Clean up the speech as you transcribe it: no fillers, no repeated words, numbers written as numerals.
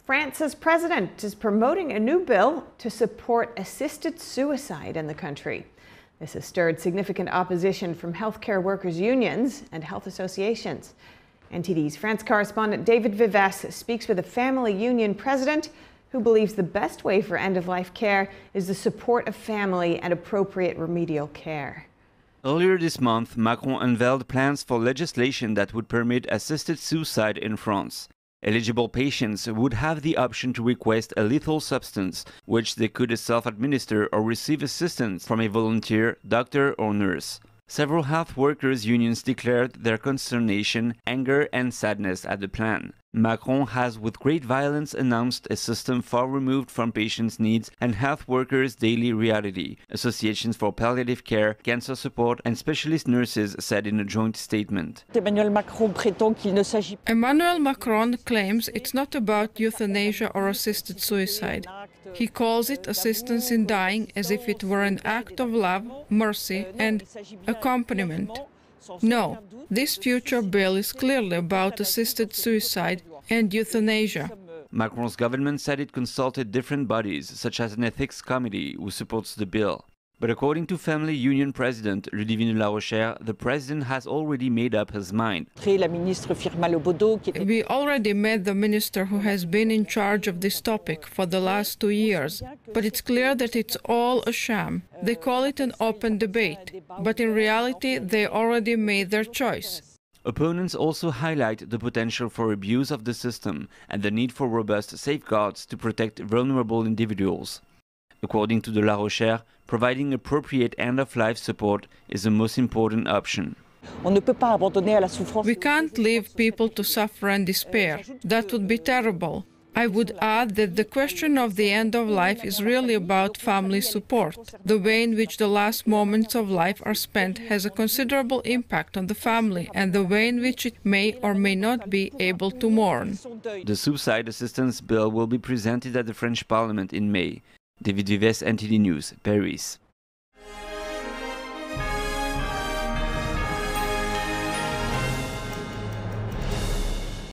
France's president is promoting a new bill to support assisted suicide in the country. This has stirred significant opposition from healthcare workers' unions and health associations. NTD's France correspondent דיוויד speaks with a family union president who believes the best way for end-of-life care is the support of family and appropriate remedial care. Earlier this month, Macron unveiled plans for legislation that would permit assisted suicide in France. Eligible patients would have the option to request a lethal substance, which they could self-administer or receive assistance from a volunteer, doctor or nurse. Several health workers' unions declared their consternation, anger and sadness at the plan. Macron has with great violence announced a system far removed from patients' needs and health workers' daily reality. Associations for palliative care, cancer support and specialist nurses said in a joint statement. Emmanuel Macron claims it's not about euthanasia or assisted suicide. He calls it assistance in dying as if it were an act of love, mercy and accompaniment. No, this future bill is clearly about assisted suicide and euthanasia. Macron's government said it consulted different bodies, such as an ethics committee, who supports the bill. But according to family union president Louis, the president has already made up his mind. We already met the minister who has been in charge of this topic for the last 2 years, but it's clear that it's all a sham. They call it an open debate, but in reality they already made their choice. Opponents also highlight the potential for abuse of the system and the need for robust safeguards to protect vulnerable individuals. According to La Rochère, providing appropriate end-of-life support is the most important option. We can't leave people to suffer and despair. That would be terrible. I would add that the question of the end of life is really about family support. The way in which the last moments of life are spent has a considerable impact on the family and the way in which it may or may not be able to mourn. The suicide assistance bill will be presented at the French Parliament in May. דיוויד, NTD News, Paris.